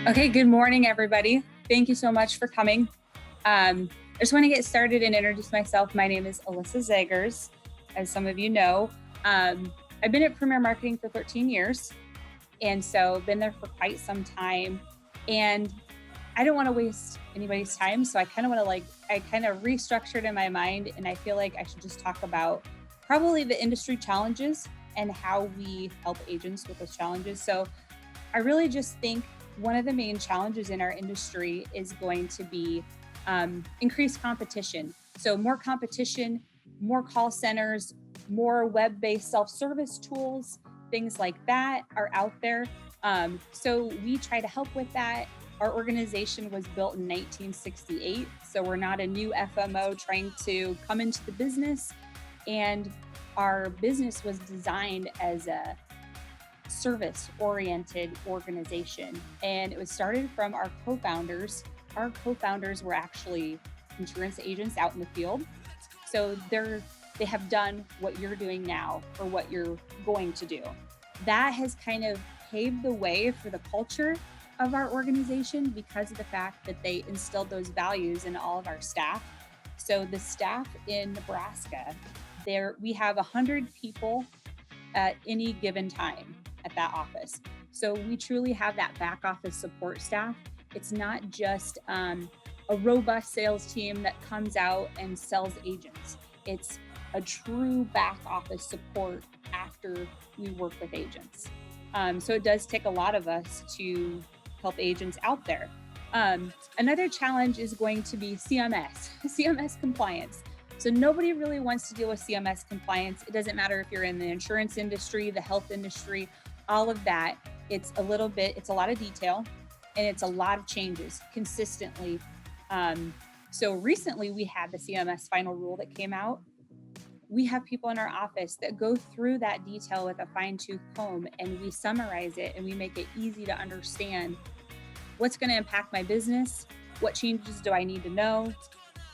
Okay, good morning, everybody. Thank you so much for coming. I just want to get started and introduce myself. My name is Alyssa Zagers, as some of you know. I've been at Premier Marketing for 13 years, and so been there for quite some time. And I don't want to waste anybody's time, so I kind of restructured in my mind, and I feel like I should just talk about probably the industry challenges and how we help agents with those challenges. So I really just think one of the main challenges in our industry is going to be increased competition. So more competition, more call centers, more web-based self-service tools, things like that are out there. So we try to help with that. Our organization was built in 1968, so we're not a new FMO trying to come into the business. And our business was designed as a service-oriented organization, and it was started from our co-founders. Our co-founders were actually insurance agents out in the field, so they have done what you're doing now or what you're going to do. That has kind of paved the way for the culture of our organization because of the fact that they instilled those values in all of our staff. So the staff in Nebraska, we have 100 people at any given time at that office. So we truly have that back office support staff. It's not just a robust sales team that comes out and sells agents. It's a true back office support after we work with agents. So it does take a lot of us to help agents out there. Another challenge is going to be CMS compliance. So nobody really wants to deal with CMS compliance. It doesn't matter if you're in the insurance industry, the health industry, all of that. It's a lot of detail, and it's a lot of changes consistently. So recently we had the CMS final rule that came out. We have people in our office that go through that detail with a fine-tooth comb, and we summarize it and we make it easy to understand what's going to impact my business, what changes do I need to know,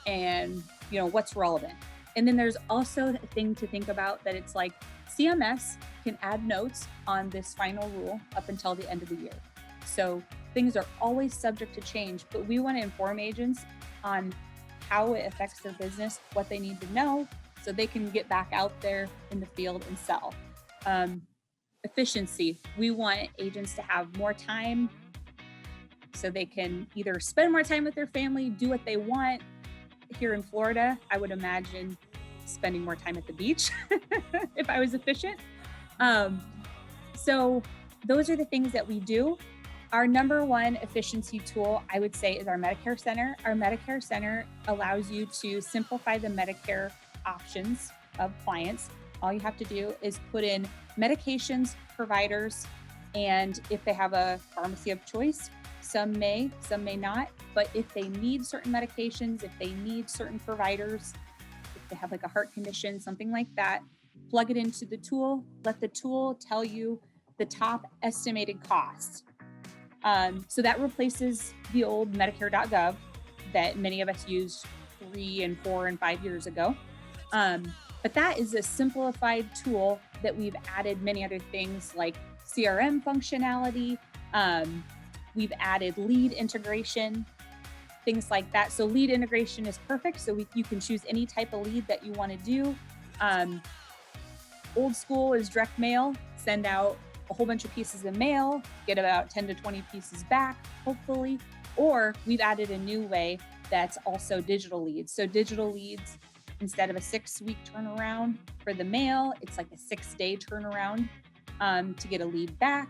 and what's relevant. And then there's also a thing to think about that it's like CMS can add notes on this final rule up until the end of the year. So things are always subject to change, but we want to inform agents on how it affects their business, what they need to know so they can get back out there in the field and sell. Efficiency. We want agents to have more time so they can either spend more time with their family, do what they want. Here in Florida, I would imagine spending more time at the beach if I was efficient. So those are the things that we do. Our number one efficiency tool, I would say, is our Medicare Center. Our Medicare Center allows you to simplify the Medicare options of clients. All you have to do is put in medications, providers, and if they have a pharmacy of choice, some may not, but if they need certain medications, if they need certain providers, if they have like a heart condition, something like that, plug it into the tool, let the tool tell you the top estimated costs. So that replaces the old Medicare.gov that many of us used 3 and 4 and 5 years ago. But that is a simplified tool that we've added many other things like CRM functionality. We've added lead integration, things like that. So lead integration is perfect. So you can choose any type of lead that you want to do. Old school is direct mail, send out a whole bunch of pieces of mail, get about 10 to 20 pieces back, hopefully. Or we've added a new way that's also digital leads. So digital leads, instead of a 6-week turnaround for the mail, it's like a 6-day turnaround to get a lead back.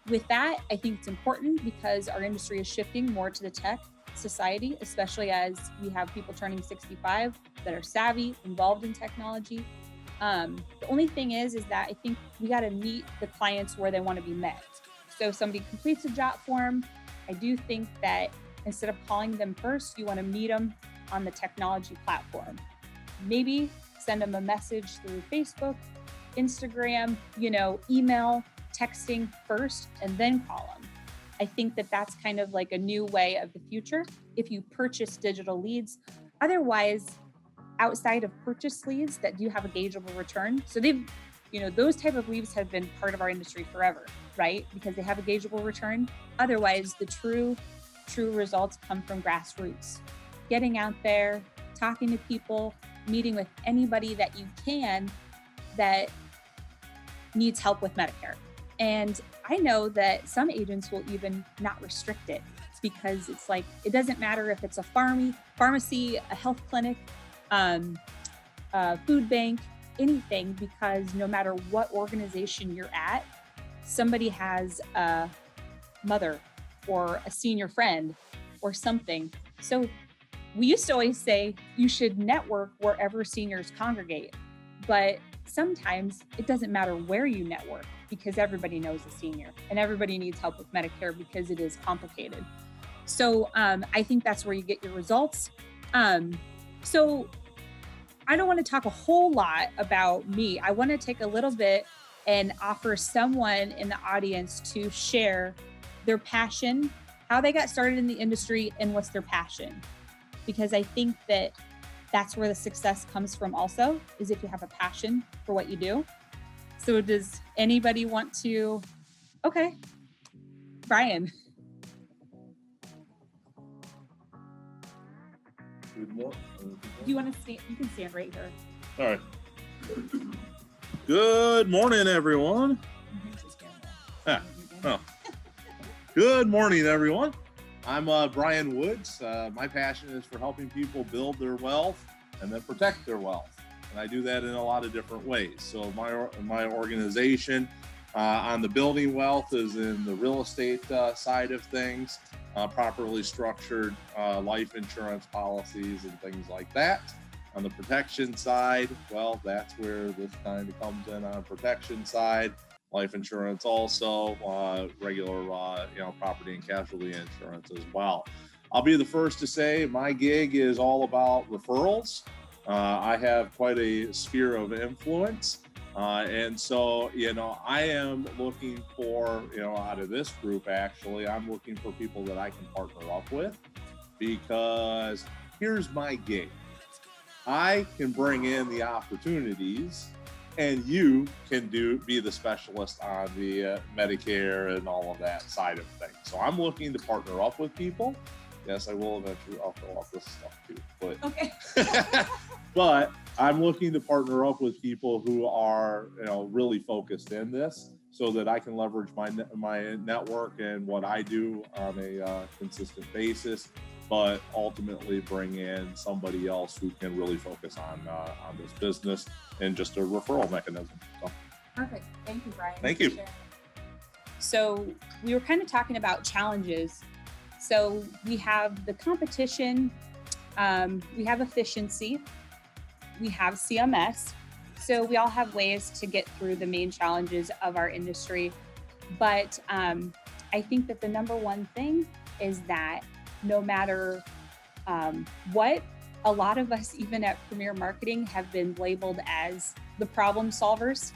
With that, I think it's important because our industry is shifting more to the tech society, especially as we have people turning 65 that are savvy, involved in technology. The only thing is that I think we got to meet the clients where they want to be met. So if somebody completes a job form, I do think that instead of calling them first, you want to meet them on the technology platform. Maybe send them a message through Facebook, Instagram, email, texting first, and then call them. I think that that's kind of like a new way of the future if you purchase digital leads. Otherwise, outside of purchase leads that do have a gaugeable return, so they've Those type of leaves have been part of our industry forever, right? Because they have a gaugeable return. Otherwise, the true results come from grassroots. Getting out there, talking to people, meeting with anybody that you can that needs help with Medicare. And I know that some agents will even not restrict it because it's like, it doesn't matter if it's a pharmacy, a health clinic, a food bank, anything, because no matter what organization you're at, somebody has a mother or a senior friend or something. So we used to always say you should network wherever seniors congregate, but sometimes it doesn't matter where you network because everybody knows a senior and everybody needs help with Medicare because it is complicated. So I think that's where you get your results. So I don't want to talk a whole lot about me. I want to take a little bit and offer someone in the audience to share their passion, how they got started in the industry, and what's their passion. Because I think that that's where the success comes from also, is if you have a passion for what you do. So does anybody want to? Okay, Brian. Do you want to stand? You can stand right here. All right. Good morning, everyone. Good morning, everyone. I'm Brian Woods. My passion is for helping people build their wealth and then protect their wealth. And I do that in a lot of different ways. So my organization on the building wealth is in the real estate side of things, properly structured life insurance policies and things like that. On the protection side, well, that's where this kind of comes in on protection side. Life insurance also, regular property and casualty insurance as well. I'll be the first to say my gig is all about referrals. I have quite a sphere of influence. And so, I am looking for, out of this group, actually, I'm looking for people that I can partner up with, because here's my gig. I can bring in the opportunities and you can be the specialist on the Medicare and all of that side of things. So I'm looking to partner up with people. Yes, I will eventually. I'll fill out this stuff too. But okay. But I'm looking to partner up with people who are, really focused in this, so that I can leverage my network and what I do on a consistent basis, but ultimately bring in somebody else who can really focus on this business and just a referral mechanism. So. Perfect. Thank you, Brian. Thank you. So we were kind of talking about challenges. So we have the competition, we have efficiency, we have CMS. So we all have ways to get through the main challenges of our industry. But I think that the number one thing is that no matter what, a lot of us, even at Premier Marketing, have been labeled as the problem solvers.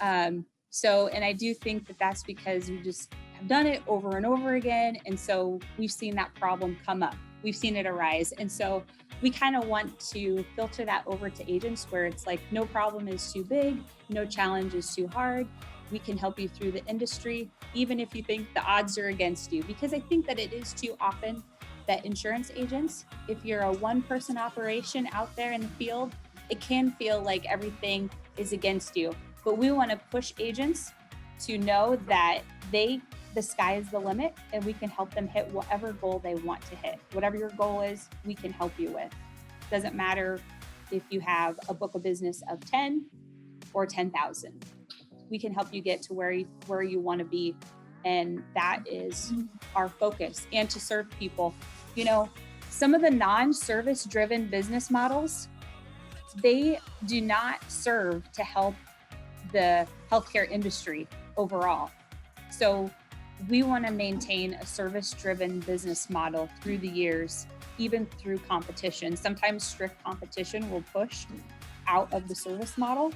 And I do think that that's because we just have done it over and over again. And so we've seen that problem come up. We've seen it arise. And so we kind of want to filter that over to agents where it's like, no problem is too big, no challenge is too hard. We can help you through the industry, even if you think the odds are against you. Because I think that it is too often that insurance agents, if you're a one-person operation out there in the field, it can feel like everything is against you. But we want to push agents to know that the sky is the limit, and we can help them hit whatever goal they want to hit. Whatever your goal is, we can help you with. Doesn't matter if you have a book of business of 10 or 10,000. We can help you get to where you want to be. And that is our focus, and to serve people. Some of the non-service driven business models, they do not serve to help the healthcare industry overall. So we want to maintain a service-driven business model through the years, even through competition. Sometimes strict competition will push out of the service model,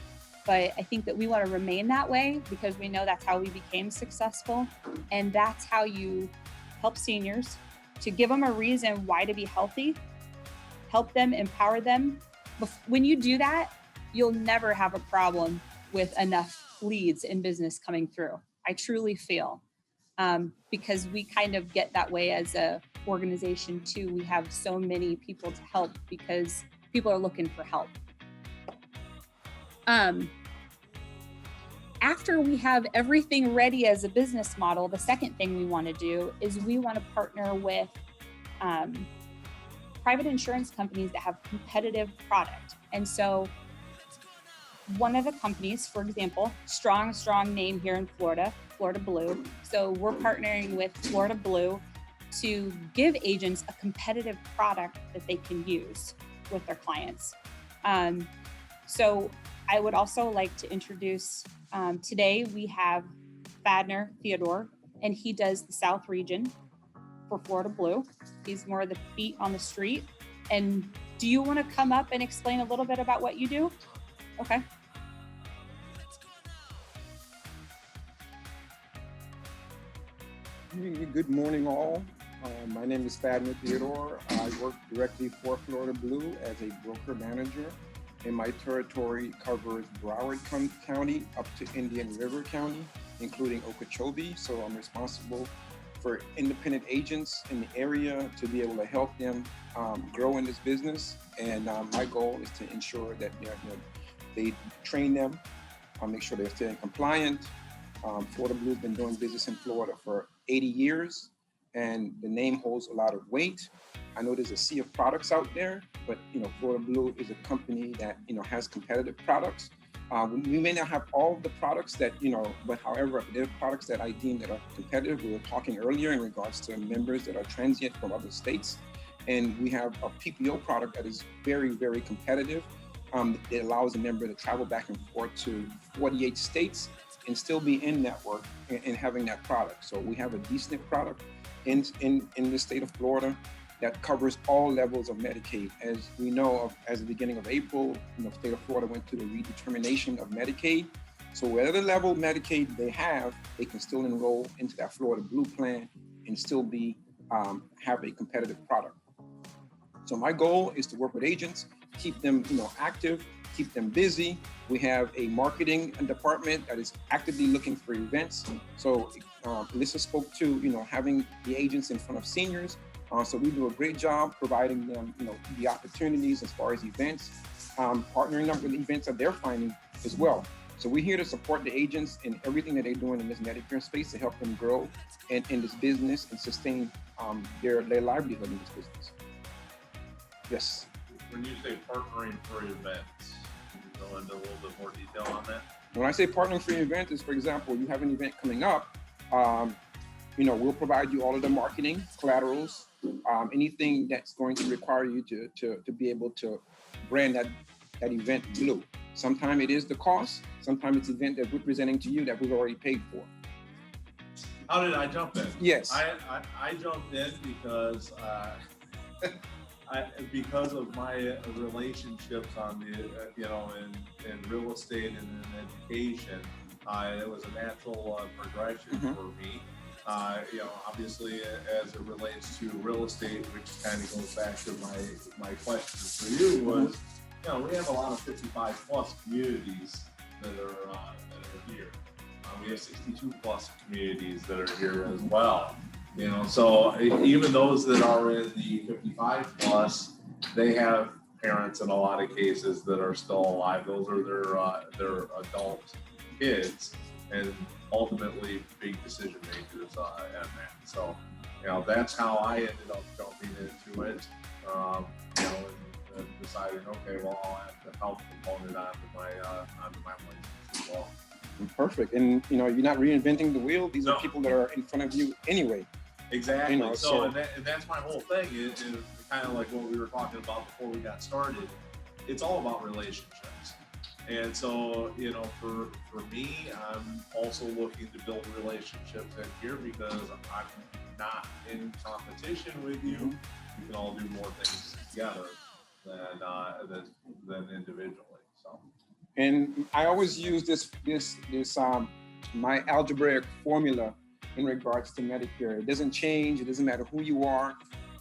but I think that we want to remain that way because we know that's how we became successful, and that's how you help seniors, to give them a reason why to be healthy, help them, empower them. When you do that, you'll never have a problem with enough leads and business coming through. I truly feel, because we kind of get that way as a organization too. We have so many people to help because people are looking for help. After we have everything ready as a business model, the second thing we want to do is we want to partner with private insurance companies that have competitive product. And so one of the companies, for example, strong name here in Florida, Florida Blue. So we're partnering with Florida Blue to give agents a competitive product that they can use with their clients. So I would also like to introduce, today we have Fadner Theodore, and he does the South region for Florida Blue. He's more of the feet on the street. And do you want to come up and explain a little bit about what you do? Okay. Good morning, all. My name is Fadner Theodore. I work directly for Florida Blue as a broker manager, and my territory covers Broward County up to Indian River County, including Okeechobee. So I'm responsible for independent agents in the area to be able to help them grow in this business. And my goal is to ensure that they train them, make sure they're staying compliant. Florida Blue has been doing business in Florida for 80 years, and the name holds a lot of weight. I know there's a sea of products out there, but Florida Blue is a company that has competitive products. We may not have all of the products that but however, there are products that I deem that are competitive. We were talking earlier in regards to members that are transient from other states, and we have a PPO product that is very, very competitive. It allows a member to travel back and forth to 48 states and still be in network and having that product. So we have a decent product in the state of Florida that covers all levels of Medicaid. As we know, as the beginning of April, the state of Florida went through the redetermination of Medicaid. So whatever level of Medicaid they have, they can still enroll into that Florida Blue plan and still be have a competitive product. So my goal is to work with agents, keep them active, keep them busy. We have a marketing department that is actively looking for events. So Alyssa spoke to having the agents in front of seniors. So we do a great job providing them the opportunities as far as events, partnering up with events that they're finding as well. So we're here to support the agents in everything that they're doing in this Medicare space to help them grow in this business and sustain their livelihood in this business. Yes. When you say partnering for events, can you go into a little bit more detail on that? When I say partnering for an event is, for example, you have an event coming up, we'll provide you all of the marketing, collaterals, anything that's going to require you to be able to brand that event blue. Sometimes it is the cost, sometimes it's the event that we're presenting to you that we've already paid for. How did I jump in? Yes. I jumped in because because of my relationships on the in real estate and in education, it was a natural progression for me. Obviously, as it relates to real estate, which kind of goes back to my question for you was, we have a lot of 55 plus communities that are here. We have 62 plus communities that are here as well. So even those that are in the 55 plus, they have parents in a lot of cases that are still alive. Those are their adult kids, and ultimately big decision makers and that. So that's how I ended up jumping into it. And deciding, okay, well, I'll have the health component onto my license as well. Perfect. And you're not reinventing the wheel. These are people that are in front of you anyway. Exactly. And that's my whole thing. Is kind of like what we were talking about before we got started. It's all about relationships. And so, for me, I'm also looking to build relationships in here because I'm not in competition with you. We can all do more things together than individually. So. And I always use this my algebraic formula in regards to Medicare. It doesn't change. It doesn't matter who you are.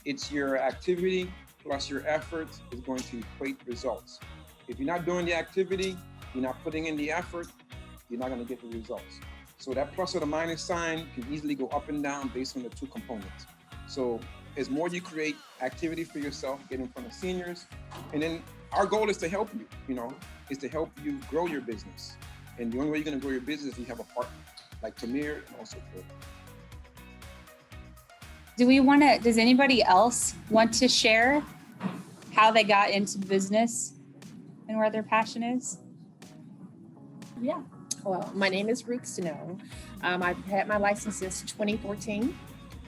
It's your activity plus your efforts is going to equate results. If you're not doing the activity, you're not putting in the effort, you're not going to get the results. So that plus or the minus sign can easily go up and down based on the two components. So as more you create activity for yourself, get in front of seniors, and then our goal is to help you, is to help you grow your business. And the only way you're going to grow your business is you have a partner like Premier and also Phil. Does anybody else want to share how they got into business and where their passion is? Yeah. Well, my name is Ruth Snow. I've had my license since 2014.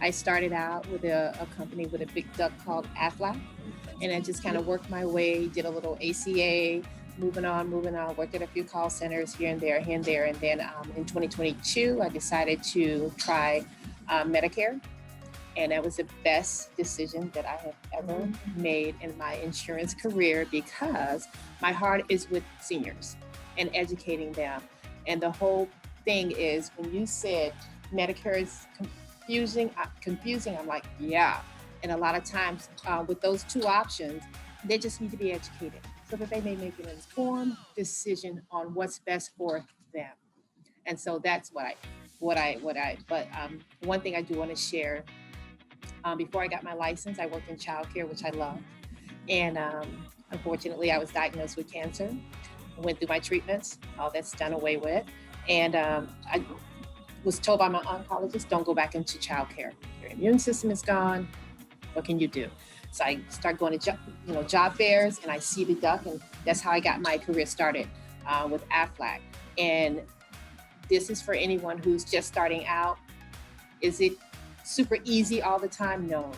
I started out with a company with a big duck called Aflac, and I just kind of worked my way, did a little ACA, moving on, worked at a few call centers here and there. And then in 2022, I decided to try Medicare. And that was the best decision that I have ever made in my insurance career, because my heart is with seniors and educating them. And the whole thing is, when you said Medicare is confusing, I'm like, yeah. And a lot of times with those two options, they just need to be educated so that they may make an informed decision on what's best for them. And so that's but one thing I do want to share. Before I got my license, I worked in childcare, which I love. And unfortunately, I was diagnosed with cancer. I went through my treatments, all that's done away with. And I was told by my oncologist, don't go back into childcare. Your immune system is gone. What can you do? So I start going to job fairs, and I see the duck, and that's how I got my career started with Aflac. And this is for anyone who's just starting out. Is it super easy all the time? No.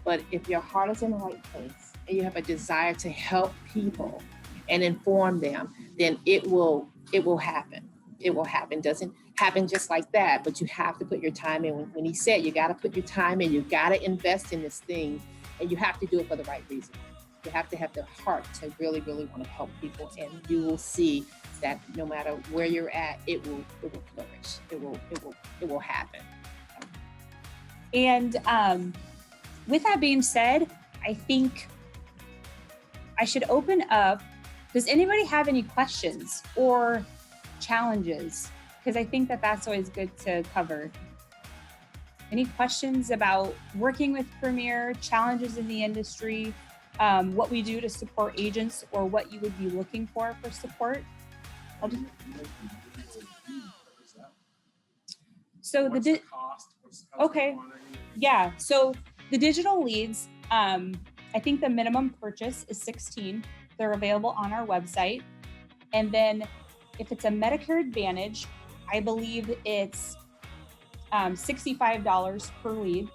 But if your heart is in the right place and you have a desire to help people and inform them, then it will happen. It will happen. Doesn't happen just like that, but you have to put your time in. When he said you got to put your time in, you got to invest in this thing, and you have to do it for the right reason. You have to have the heart to really, really want to help people, and you will see that no matter where you're at, it will flourish. It will happen. And with that being said, I think I should open up. Does anybody have any questions or challenges? Because I think that's always good to cover. Any questions about working with Premier, challenges in the industry, what we do to support agents, or what you would be looking for support? So What's the cost? Okay. Yeah. So the digital leads, I think the minimum purchase is 16. They're available on our website. And then if it's a Medicare Advantage, I believe it's $65 per lead.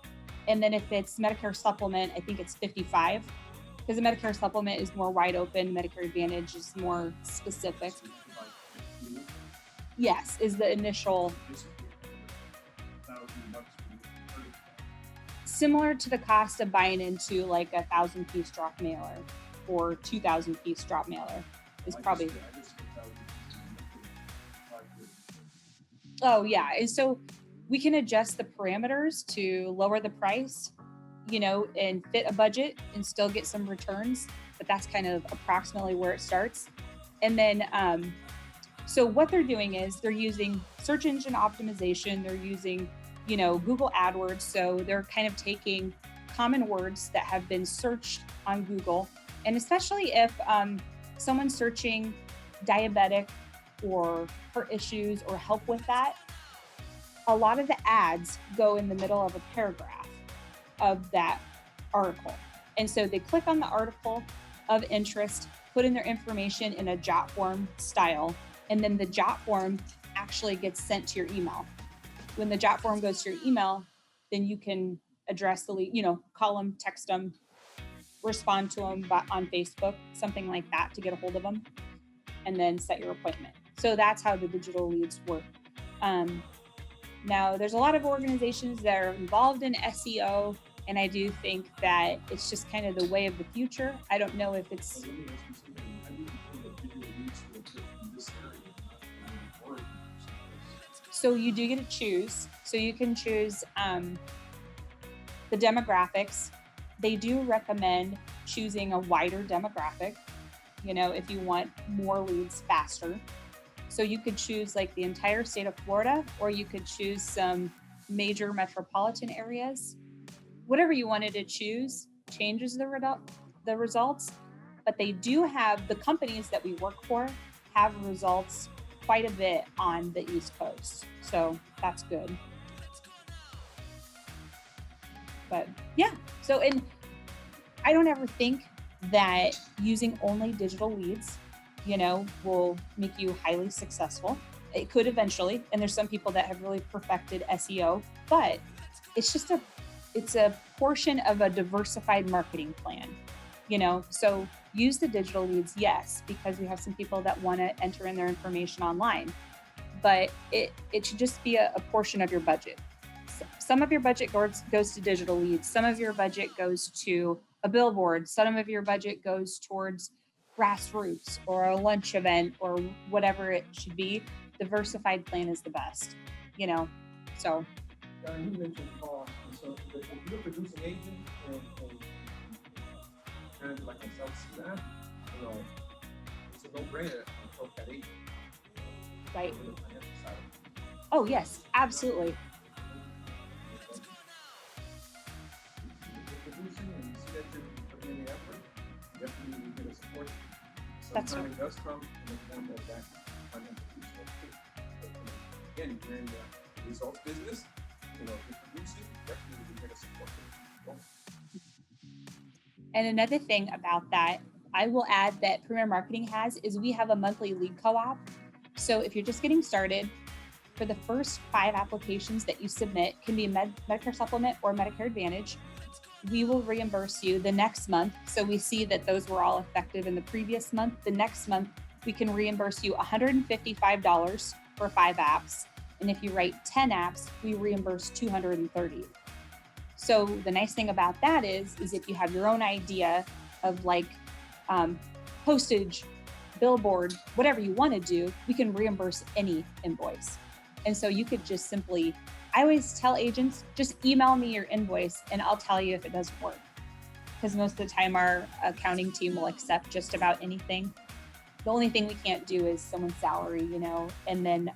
And then if it's Medicare Supplement, I think it's $55, because the Medicare Supplement is more wide open. Medicare Advantage is more specific. Yes, is the initial. Similar to the cost of buying into like a 1,000-piece drop mailer or 2,000-piece drop mailer is probably. Oh yeah, and so we can adjust the parameters to lower the price, and fit a budget and still get some returns. But that's kind of approximately where it starts. And then, so what they're doing is they're using search engine optimization. They're using Google AdWords. So they're kind of taking common words that have been searched on Google. And especially if someone's searching diabetic or heart issues or help with that, a lot of the ads go in the middle of a paragraph of that article. And so they click on the article of interest, put in their information in a jot form style, and then the jot form actually gets sent to your email. When the jot form goes to your email, then you can address the lead, call them, text them, respond to them on Facebook, something like that to get a hold of them, and then set your appointment. So that's how the digital leads work. Now, there's a lot of organizations that are involved in SEO, and I do think that it's just kind of the way of the future. I don't know if it's... So you do get to choose. So you can choose the demographics. They do recommend choosing a wider demographic, if you want more leads faster. So you could choose like the entire state of Florida, or you could choose some major metropolitan areas. Whatever you wanted to choose changes the results, but they do have, the companies that we work for have results quite a bit on the East Coast. So that's good. But yeah, so, and I don't ever think that using only digital leads, will make you highly successful. It could eventually, and there's some people that have really perfected SEO, but it's a portion of a diversified marketing plan, So use the digital leads, yes, because we have some people that want to enter in their information online, but it should just be a portion of your budget. Some of your budget goes to digital leads. Some of your budget goes to a billboard. Some of your budget goes towards grassroots or a lunch event or whatever it should be. Diversified plan is the best, so. You mentioned cost, and so if you're a producing agent and kind of like a self-staff, it's a no-brainer to help that agent. Right. On the financial side. Oh yes, absolutely. Producing and you see that you're putting in the effort, definitely you get a support. That's Sometimes it does come in the form of that financial resource too. But, again, if you're in the results business, if you're producing, definitely you get a support. And another thing about that, I will add that Premier Marketing has is we have a monthly lead co-op. So if you're just getting started, for the first 5 applications that you submit, can be Medicare Supplement or Medicare Advantage, we will reimburse you the next month. So we see that those were all effective in the previous month. The next month, we can reimburse you $155 for 5 apps. And if you write 10 apps, we reimburse $230. So the nice thing about that is if you have your own idea of like postage, billboard, whatever you want to do, we can reimburse any invoice. And so you could just simply, I always tell agents, just email me your invoice and I'll tell you if it doesn't work. Because most of the time our accounting team will accept just about anything. The only thing we can't do is someone's salary, and then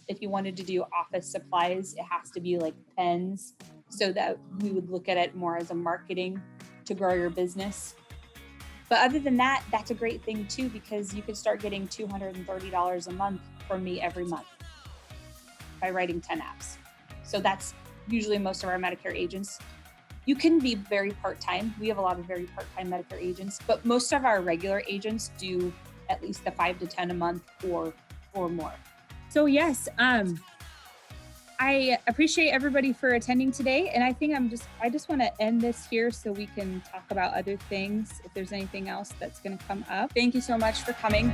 if you wanted to do office supplies, it has to be like pens, so that we would look at it more as a marketing to grow your business. But other than that, that's a great thing too, because you could start getting $230 a month from me every month by writing 10 apps. So that's usually most of our Medicare agents. You can be very part-time. We have a lot of very part-time Medicare agents, but most of our regular agents do at least the 5 to 10 a month or more. So yes, I appreciate everybody for attending today. And I think I just want to end this here so we can talk about other things if there's anything else that's going to come up. Thank you so much for coming.